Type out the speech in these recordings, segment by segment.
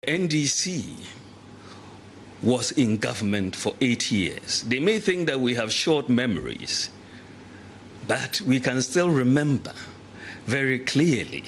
NDC was in government for 8 years. They may think that we have short memories, but we can still remember very clearly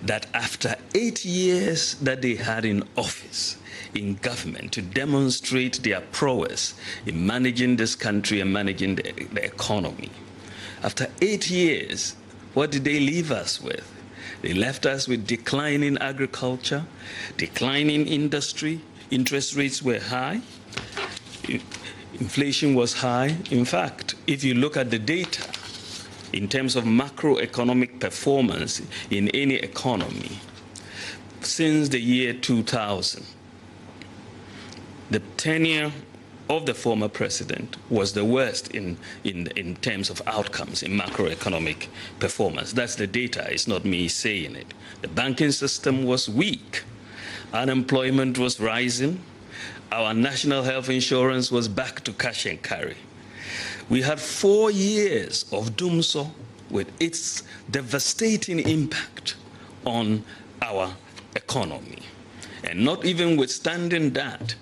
that after 8 years that they had in office, in government, to demonstrate their prowess in managing this country and managing the economy, after 8 years, what did they leave us with? They left us with declining agriculture, declining industry, interest rates were high, inflation was high. In fact, if you look at the data in terms of macroeconomic performance in any economy, since the year 2000, the tenure of the former president was the worst in terms of outcomes in macroeconomic performance. That's the data, it's not me saying it. The banking system was weak. Unemployment was rising. Our national health insurance was back to cash and carry. We had 4 years of Dumso with its devastating impact on our economy. And not even withstanding that,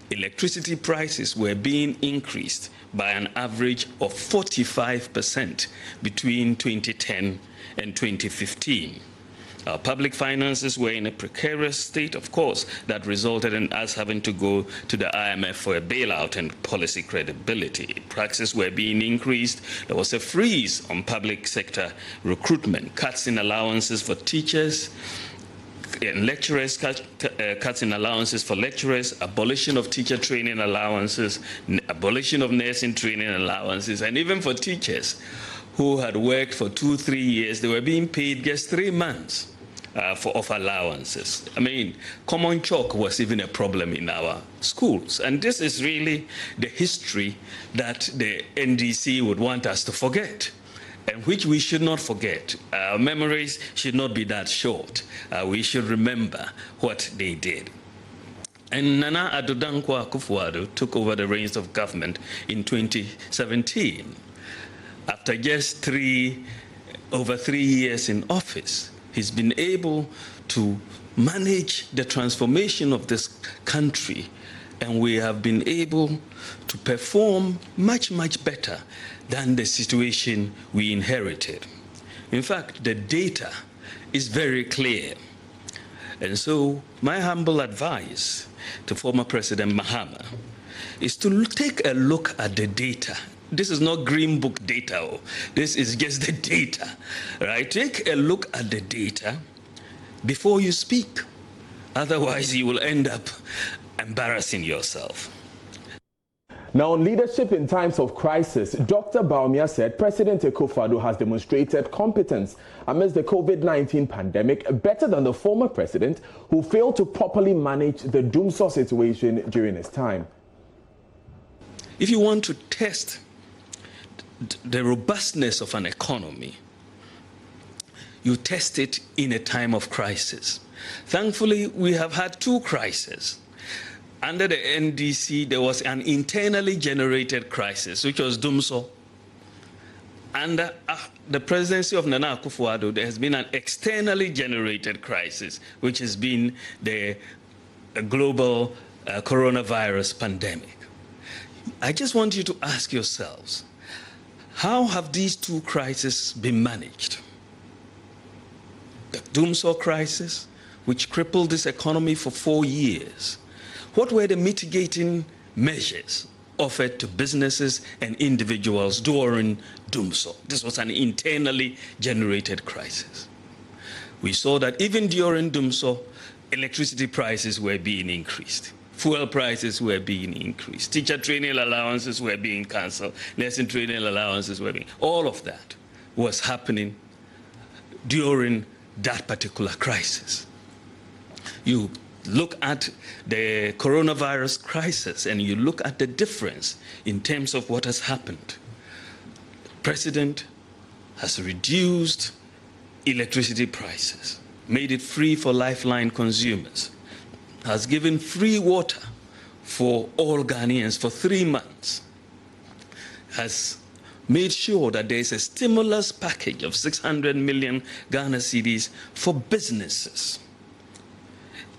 electricity prices were being increased by an average of 45% between 2010 and 2015. Our public finances were in a precarious state, of course, that resulted in us having to go to the IMF for a bailout and policy credibility. Prices were being increased. There was a freeze on public sector recruitment, cuts in allowances for teachers, and lecturers, cuts in allowances for lecturers, abolition of teacher training allowances, abolition of nursing training allowances, and even for teachers who had worked for 2-3 years, they were being paid just 3 months of allowances. I mean, common chalk was even a problem in our schools. And this is really the history that the NDC would want us to forget, and which we should not forget. Our memories should not be that short. We should remember what they did. And Nana Addo Dankwa Akufo-Addo took over the reins of government in 2017. After just over 3 years in office, he's been able to manage the transformation of this country, and we have been able to perform much, much better than the situation we inherited. In fact, the data is very clear. And so my humble advice to former President Mahama is to take a look at the data. This is not green book data. This is just the data, right? Take a look at the data before you speak. Otherwise, you will end up embarrassing yourself. Now, on leadership in times of crisis, Dr. Bawumia said President Akufo-Addo has demonstrated competence amidst the COVID-19 pandemic better than the former president, who failed to properly manage the Dumso situation during his time. If you want to test the robustness of an economy, you test it in a time of crisis. Thankfully, we have had 2 crises. Under the NDC, there was an internally generated crisis, which was Dumso. Under the presidency of Nana Akufo-Addo, there has been an externally generated crisis, which has been the global coronavirus pandemic. I just want you to ask yourselves, how have these 2 crises been managed? The Dumso crisis, which crippled this economy for 4 years. What were the mitigating measures offered to businesses and individuals during Dumso? This was an internally generated crisis. We saw that even during Dumso, electricity prices were being increased. Fuel prices were being increased. Teacher training allowances were being cancelled. Nursing training allowances were being... All of that was happening during that particular crisis. You look at the coronavirus crisis and you look at the difference in terms of what has happened. The president has reduced electricity prices, made it free for lifeline consumers, has given free water for all Ghanaians for 3 months, has made sure that there is a stimulus package of 600 million Ghana cedis for businesses.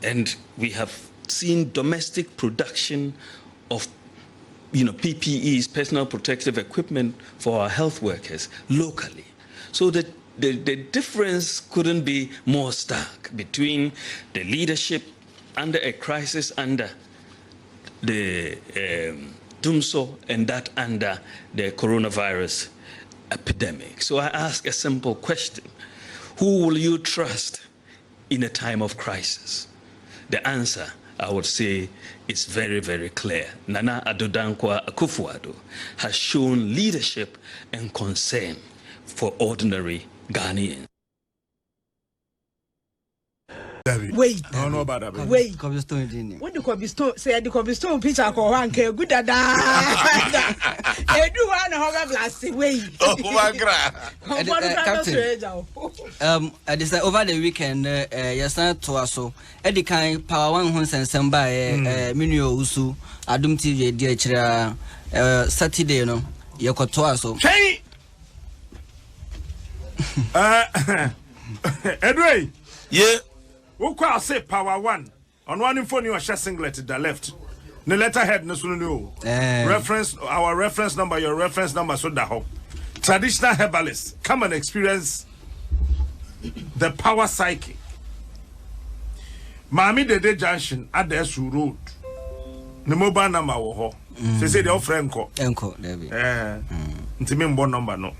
And we have seen domestic production of PPEs, personal protective equipment for our health workers locally. So the difference couldn't be more stark between the leadership under a crisis under the Dumso and that under the coronavirus epidemic. So I ask a simple question. Who will you trust in a time of crisis? The answer, I would say, is very, very clear. Nana Addo Dankwa Akufo-Addo has shown leadership and concern for ordinary Ghanaians. Wait. I don't know about that. Wait. What the cobblestone say? The cobblestone picture called one good dada. You do one hour blast wait. Oh my God. Captain. This over the weekend. Yes, not to us. So, Eddie kind power 100 by Minio Usu Adum TV DHR Saturday. You know, you got to us. So. Hey. Edway. Yeah. Who can say power one on one phone you are singlet to the left. The letterhead no sunu reference our reference number, your reference number so that ho. Traditional herbalists come and experience the power psyche. Mami Dede Junction at the Esu Road. The mobile number ho. They say the friend ko. Enko, Debbie. Intimate number no.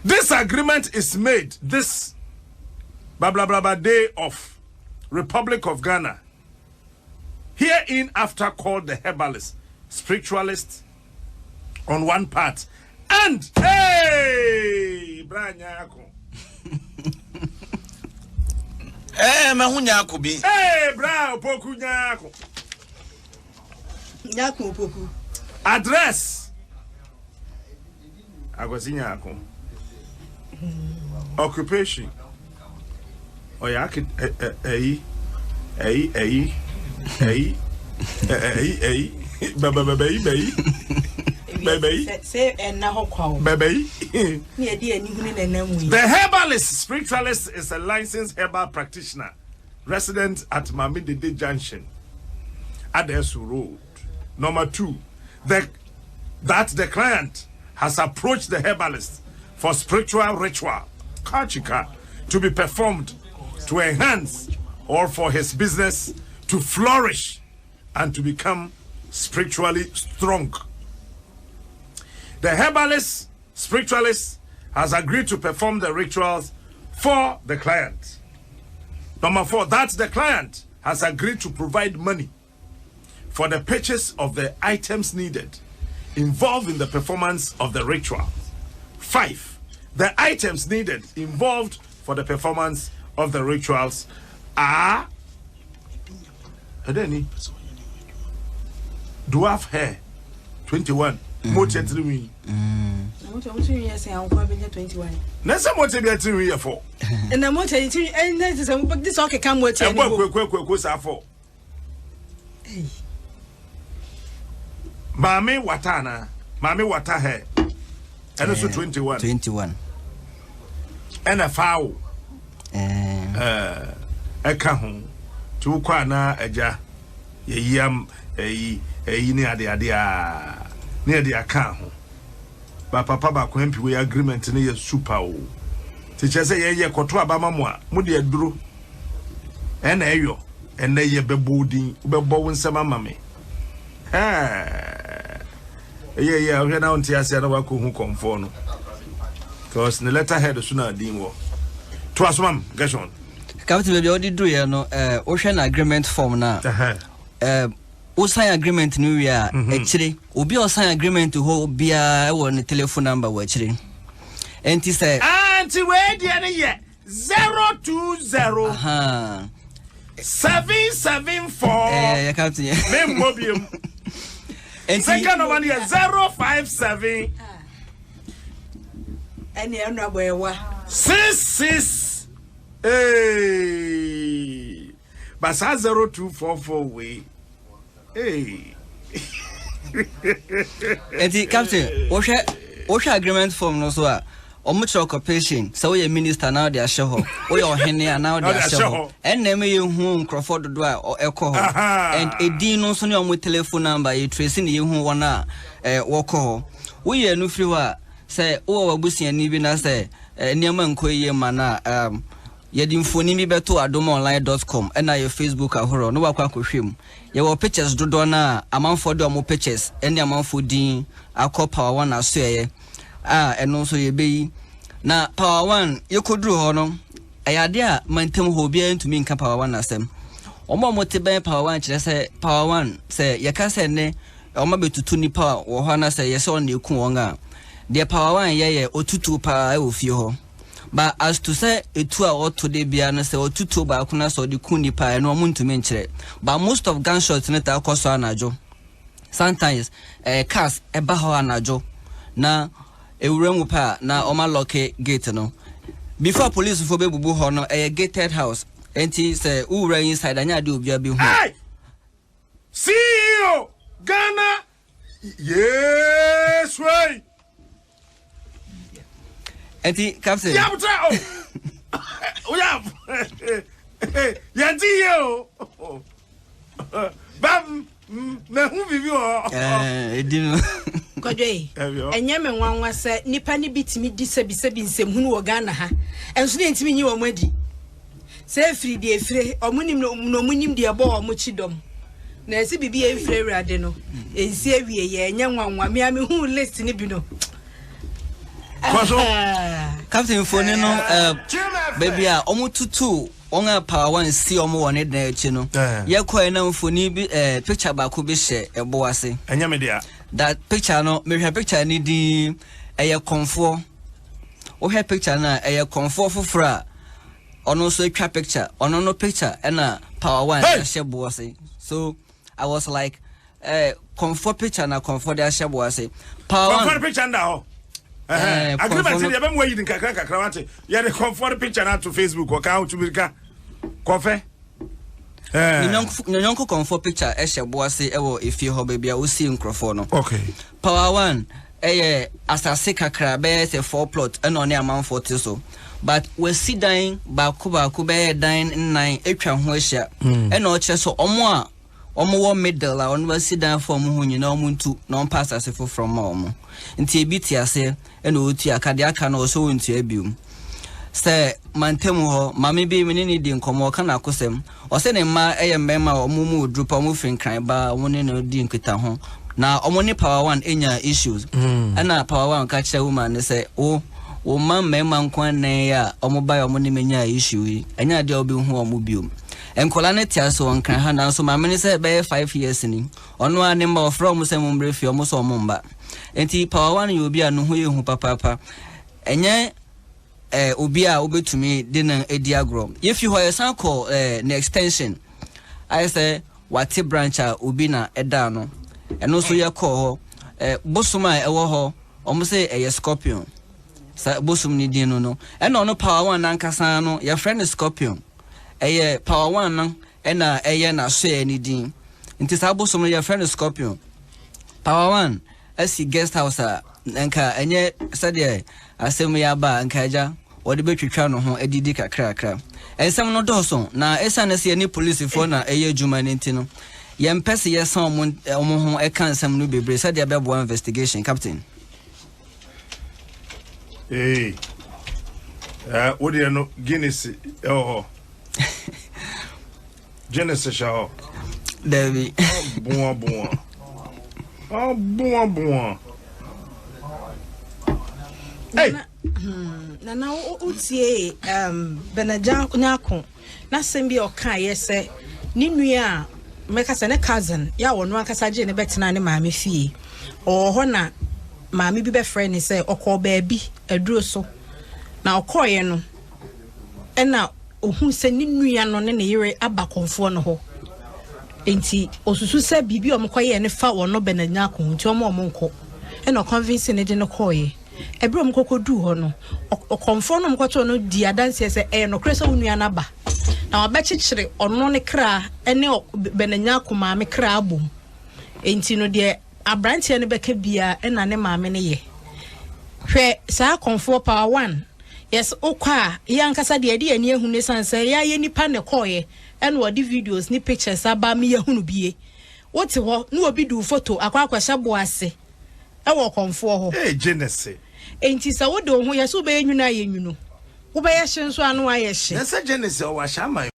This agreement is made this blah blah blah day of Republic of Ghana. Herein after called the herbalist, spiritualist on one part. And hey Branyako. Mahunyako bi. Hey bra poku nyako. Nyako poku. Address. Agosi nyako. Occupation. Oyaki say and now the herbalist spiritualist is a licensed herbal practitioner resident at Mahama Dumso Junction at the Esu Road. Number 2, that the client has approached the herbalist for spiritual ritual kachika to be performed to enhance or for his business to flourish and to become spiritually strong. The herbalist spiritualist has agreed to perform the rituals for the client. Number 4, that the client has agreed to provide money for the purchase of the items needed involved in the performance of the ritual. 5, the items needed involved for the performance of the rituals are dwarf hair 21 mocha 3 Nessa mocha be 3 year for and the mocha and this okay come with for Mami wata hair and also 21 and a foul eka ho tu kwa na aja yeyam ni ade a ni ade aka ho ba papa ba ko mpi we agreement ne ye super o ti che se ye koto abama mo a mu de aduro na eyo na ye bebodin bebo wonsem amame ye o hwe na onti ase na wa ko hu komfo no because the letterhead so na din wo to asomam gashon Captain baby odi do ye no ocean agreement form na o sign agreement no we a chire obi o sign agreement ho bia e wo ne telephone number wa chire enti say anti we dia ne ye 020 774 ya Captain me mobium enti second one ye 057 and you know boy wa 66 hey basa 0244 we hey enti Captain o share agreement form no so a omuch occupation so we minister now they show we are hene now they show and name you hu Crawford do ekọ and edin no so ne omu telephone number you tracing you hu wona woko we ye no free wa say o wabusiani bi na say niam nkoye mana yedi mfoni mi beto adomonline.com and na your Facebook ahoro no wakwa kohwem ye wo pictures dodo na amanfo de omo pictures ene amanfo din akọ power one aso ye eno so ye beyi na power one ye koduru ho no ayade a mantem ho bia ntumi nka power one asem omo motibe power one kire say power one say ye ka say ne omo betutu nipa wo ho na say ye say on eku won a de power one ye otutu pa e ofie ho. But as to say etu a oto de bia no say otutu ba kuna so de kuni pa no omuntumi nkyere. But most of gunshots ne ta akoso anajo. Sometimes cars eba ho anajo na ewuremu pa na oma lock gate no. Before police for bebubu ho no gated house. Enti say uwura inside anya de obia bi hu. Hey! CEO Ghana. Yes, way. Enti captain. Yeah, but oh yeah. Yanti yo. Bam me hu bibi o. Edino. Kodwe. Enye me nwanwa se nipa ni bitimi di sebi nsem hu no wo Ghana ha. Enso ne ntimi nyi wo madi. Se free di efre omunim no munim di ebo o mu chidom. Na esi bibi efre awrade no. Ensi awie ye enye nwanwa me ame hu list ni bi no. Captain Fone no baby a omututu onga power one see omo won na echi no ye koy na mfoni bi picture ba ko bi hye ebo ase enya me dia that picture no me hwe picture ni di eye konfo o hwe picture na eye konfo fofora ono so twa picture ono no picture na power one hye bo ase. So I was like konfo picture na konfo de hye bo ase power one picture nda ho agreement dey be mo yi nkakra wate ye dey comfort picture na to Facebook o ka ho tubirika kofe nyonko comfort picture ehye boase ewo efie ho ba bia o si nkrofo no. Okay, power one asase kakra be say 4 plot and on am 40 so but we see dying ba ko be dying 9 etwa ho ehia and o kire so omo wo middle on we sit down for mu hunyi na omuntu na on pass asefo from omo nti ebiti ase e na otu akade aka na so wontu abium se mantemu ho mame bi me ni di nkomo ka na akosem o se ne ma mmema omumu drupa omu finkran ba woni na di nkita ho na omo ni power one enya issues ana power one ka kire woman ne se o ma mmema nkwan ne ya omo ba omo ni menya issue yi enya de obi hu omo bium enkola ne tia so on kan ha na so mamene say be 5 years ni ono ani ma from say mumbre fi omo so mumba enti power one you obi anu hu yehu papa enye obi a obetumi de na edi agro if you hoye san call na extension I say wati branch a obi na eda no eno so ye call bosuma ewo ho omo say scorpion sa bosum ni din no eno no power one nankasa no your friend is scorpion power one no ena na so any din nti sa bosom your friend scorpion power one asi guest house nka enye sade asem ya ba nka ja wode betwetwa no ho edidi kakra ensem no doso na esa na se any police for na adwuma nti no yempese yesan omo ho eka ensem no bebre sade abebo investigation captain what do you know Guinness Genesis show Debbie bon hey na utie benaja nyako na sembi oka yese ni nua meka se ne cousin ya wono akasa je ne betena ne maame fie o ho na maame bi be friend ni se okọ baabi aduro so na okoye no ena ohun se ni nua no ne yire abakonfo no ho enti osusu se bibi omkoye ne fa wono benanya ko nti omko ena convince ne de no koye ebro mkokodu ho no okonfo no mkoto no di adanse se no kresa nua na ba na obechichire ono ne kra ene benanya ko maame kra abom enti no de abrantie ne beka bia ena ne maame ne ye hwe saa konfo power 1 yes okwa yankasa de ade ani ehunu ne sanse ya ye nipa ne koye ene wodi videos ni pictures aba me yehunu bie wote ho na obi du photo akwa bo ase e wo konfo ho Genese enti sa wo do ho yeso be enwuna ye nwunu wo be ye hye nso anu aye hye Genese o wa shama